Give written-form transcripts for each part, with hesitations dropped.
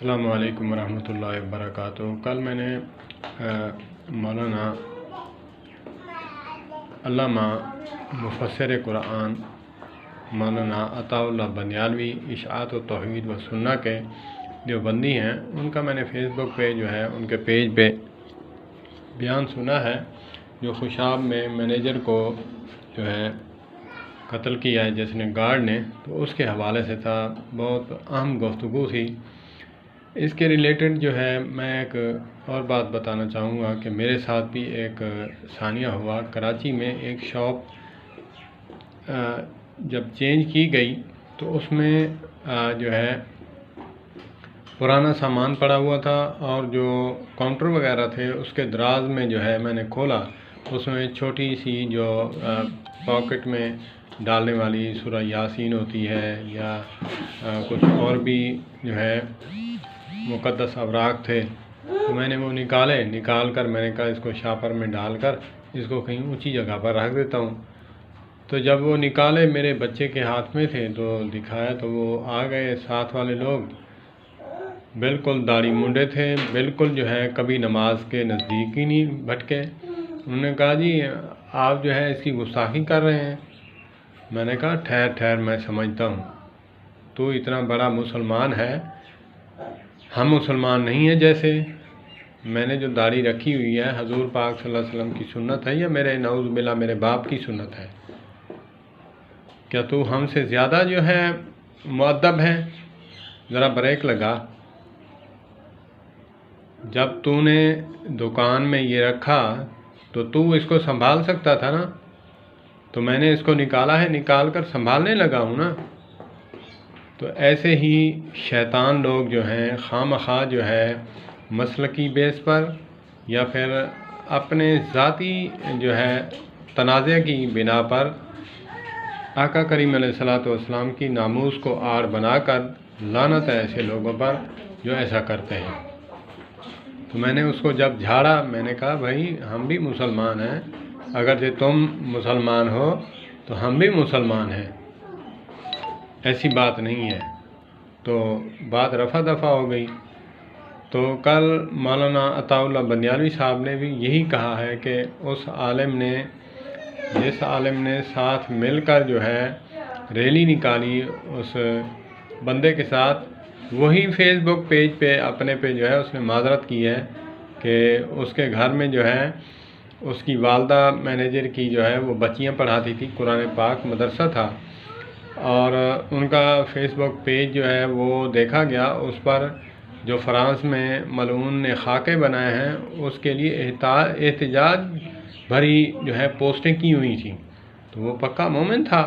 السلام علیکم ورحمۃ اللہ وبرکاتہ۔ کل میں نے مولانا علامہ مفسر قرآن مولانا عطاء اللہ بندیالوی اشاعت و توحید و سنہ کے جو بندی ہیں ان کا میں نے فیس بک پہ ان کے پیج پہ بیان سنا ہے، جو خوشاب میں مینیجر کو قتل کیا ہے جس نے گارڈ نے، تو اس کے حوالے سے تھا، بہت اہم گفتگو تھی۔ اس کے ریلیٹڈ میں ایک اور بات بتانا چاہوں گا کہ میرے ساتھ بھی ایک ثانیہ ہوا۔ کراچی میں ایک شاپ جب چینج کی گئی تو اس میں پرانا سامان پڑا ہوا تھا، اور جو کاؤنٹر وغیرہ تھے اس کے دراز میں میں نے کھولا، اس میں چھوٹی سی جو پاکٹ میں ڈالنے والی سورہ یاسین ہوتی ہے یا کچھ اور بھی مقدس اوراق تھے، تو میں نے وہ نکال کر میں نے کہا اس کو شاپر میں ڈال کر اس کو کہیں اونچی جگہ پر رکھ دیتا ہوں۔ تو جب وہ نکالے میرے بچے کے ہاتھ میں تھے تو دکھایا تو وہ آ گئے ساتھ والے لوگ، بالکل داڑھی منڈے تھے، بالکل کبھی نماز کے نزدیک ہی نہیں بھٹکے۔ انہوں نے کہا جی آپ اس کی گستاخی کر رہے ہیں۔ میں نے کہا ٹھہر میں سمجھتا ہوں، تو اتنا بڑا مسلمان ہے، ہم مسلمان نہیں ہیں جیسے؟ میں نے جو داڑھی رکھی ہوئی ہے حضور پاک صلی اللہ علیہ وسلم کی سنت ہے یا میرے نعوذ باللہ میرے باپ کی سنت ہے؟ کیا تو ہم سے زیادہ مؤدب ہے؟ ذرا بریک لگا۔ جب تو نے دکان میں یہ رکھا تو اس کو سنبھال سکتا تھا نا، تو میں نے اس کو نکال کر سنبھالنے لگا ہوں نا۔ تو ایسے ہی شیطان لوگ خواہ مخواہ مسلکی بیس پر یا پھر اپنے ذاتی تنازع کی بنا پر آقا کریم علیہ الصلوۃ والسلام کی ناموس کو آڑ بنا کر لعنت ہے ایسے لوگوں پر جو ایسا کرتے ہیں۔ تو میں نے اس کو جب جھاڑا، میں نے کہا بھائی ہم بھی مسلمان ہیں، اگر تم مسلمان ہو تو ہم بھی مسلمان ہیں، ایسی بات نہیں ہے۔ تو بات رفع دفع ہو گئی۔ تو کل مولانا عطاء اللہ بندیالوی صاحب نے بھی یہی کہا ہے کہ جس عالم نے ساتھ مل کر ریلی نکالی اس بندے کے ساتھ، وہی فیس بک پیج پہ اپنے پہ اس نے معذرت کی ہے کہ اس کے گھر میں اس کی والدہ مینیجر کی وہ بچیاں پڑھاتی تھی، قرآن پاک مدرسہ تھا، اور ان کا فیس بک پیج وہ دیکھا گیا، اس پر جو فرانس میں ملعون نے خاکے بنائے ہیں اس کے لیے احتجاج بھری پوسٹیں کی ہوئی تھیں، تو وہ پکا مومن تھا۔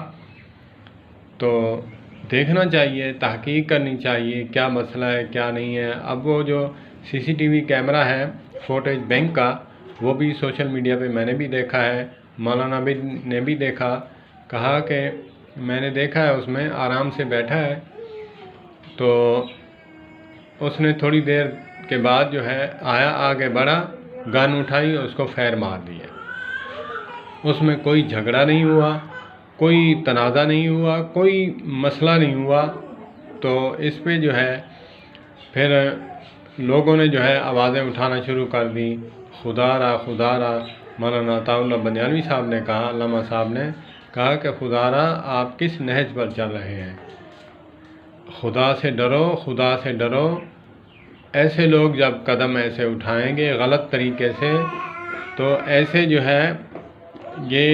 تو دیکھنا چاہیے، تحقیق کرنی چاہیے کیا مسئلہ ہے کیا نہیں ہے۔ اب وہ جو سی سی ٹی وی کیمرہ ہے فوٹیج بینک کا، وہ بھی سوشل میڈیا پہ میں نے بھی دیکھا ہے، مولانا نے بھی دیکھا، کہا کہ میں نے دیکھا ہے اس میں آرام سے بیٹھا ہے، تو اس نے تھوڑی دیر کے بعد آیا، آگے بڑھا، گن اٹھائی اور اس کو فیر مار دیا۔ اس میں کوئی جھگڑا نہیں ہوا، کوئی تنازع نہیں ہوا، کوئی مسئلہ نہیں ہوا۔ تو اس پہ پھر لوگوں نے آوازیں اٹھانا شروع کر دی، خدا را۔ مولانا عطاء اللہ بندیالوی صاحب نے کہا، علامہ صاحب نے کہا کہ خدا را آپ کس نہج پر چل رہے ہیں؟ خدا سے ڈرو۔ ایسے لوگ جب قدم ایسے اٹھائیں گے غلط طریقے سے، تو ایسے یہ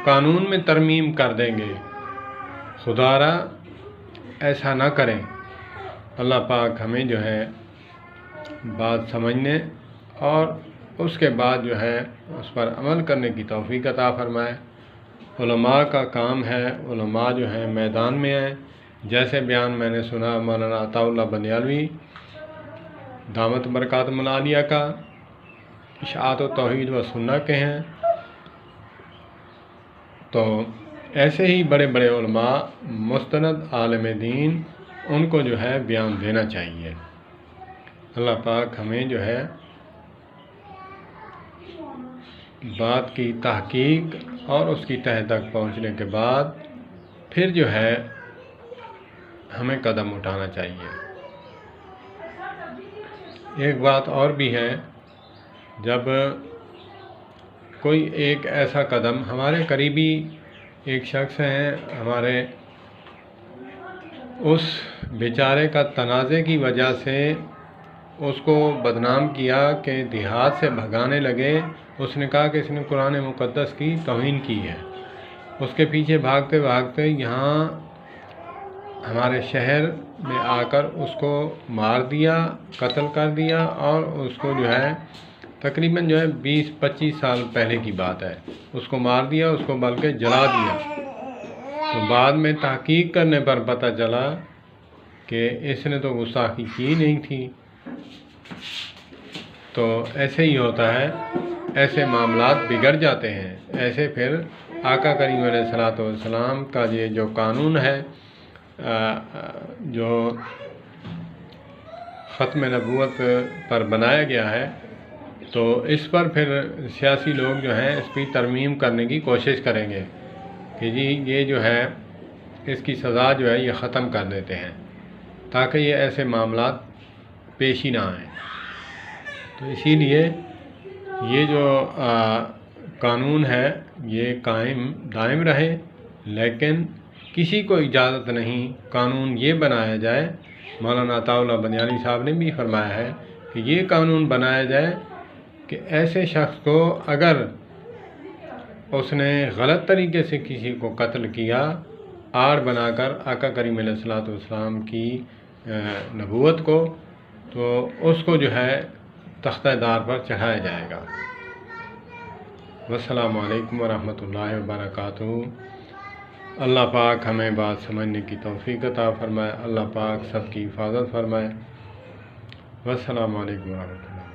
قانون میں ترمیم کر دیں گے۔ خدا را ایسا نہ کریں۔ اللہ پاک ہمیں بات سمجھنے اور اس کے بعد اس پر عمل کرنے کی توفیق عطا فرمائے۔ علماء کا کام ہے، علماء میدان میں ہیں، جیسے بیان میں نے سنا مولانا عطاء اللہ بندیالوی دامت برکاتہم العالیہ کا، اشاعت و توحید و سنہ کے ہیں، تو ایسے ہی بڑے بڑے علماء مستند عالم دین ان کو بیان دینا چاہیے۔ اللہ پاک ہمیں بات کی تحقیق اور اس کی تہ تک پہنچنے کے بعد پھر ہمیں قدم اٹھانا چاہیے۔ ایک بات اور بھی ہے، جب کوئی ایک ایسا قدم، ہمارے قریبی ایک شخص ہیں ہمارے، اس بیچارے کا تنازع کی وجہ سے اس کو بدنام کیا کہ دیہات سے بھگانے لگے، اس نے کہا کہ اس نے قرآن مقدس کی توہین کی ہے، اس کے پیچھے بھاگتے بھاگتے یہاں ہمارے شہر میں آ کر اس کو مار دیا، قتل کر دیا، اور اس کو جو ہے تقریباً 20-25 سال پہلے کی بات ہے، اس کو مار دیا، اس کو بلکہ جلا دیا۔ تو بعد میں تحقیق کرنے پر پتہ چلا کہ اس نے تو گستاخی کی نہیں تھی۔ تو ایسے ہی ہوتا ہے، ایسے معاملات بگڑ جاتے ہیں، ایسے پھر آقا کریم علیہ الصلوۃ والسلام کا یہ جو قانون ہے، جو ختم نبوت پر بنایا گیا ہے، تو اس پر پھر سیاسی لوگ جو ہیں اس کی ترمیم کرنے کی کوشش کریں گے کہ جی یہ جو ہے اس کی سزا جو ہے یہ ختم کر دیتے ہیں تاکہ یہ ایسے معاملات پیش ہی نہ آئیں۔ تو اسی لیے یہ جو قانون ہے یہ قائم دائم رہے، لیکن کسی کو اجازت نہیں قانون یہ بنایا جائے، مولانا عطاء اللہ بنیالی صاحب نے بھی فرمایا ہے کہ یہ قانون بنایا جائے کہ ایسے شخص کو اگر اس نے غلط طریقے سے کسی کو قتل کیا، آڑ بنا کر آقا کریم علیہ الصلوۃ والسلام کی نبوت کو، تو اس کو جو ہے تختہ دار پر چڑھایا جائے گا۔ والسلام علیکم ورحمۃ اللہ وبرکاتہ۔ اللہ پاک ہمیں بات سمجھنے کی توفیق عطا فرمائے، اللہ پاک سب کی حفاظت فرمائے۔ والسلام علیکم ورحمۃ اللہ۔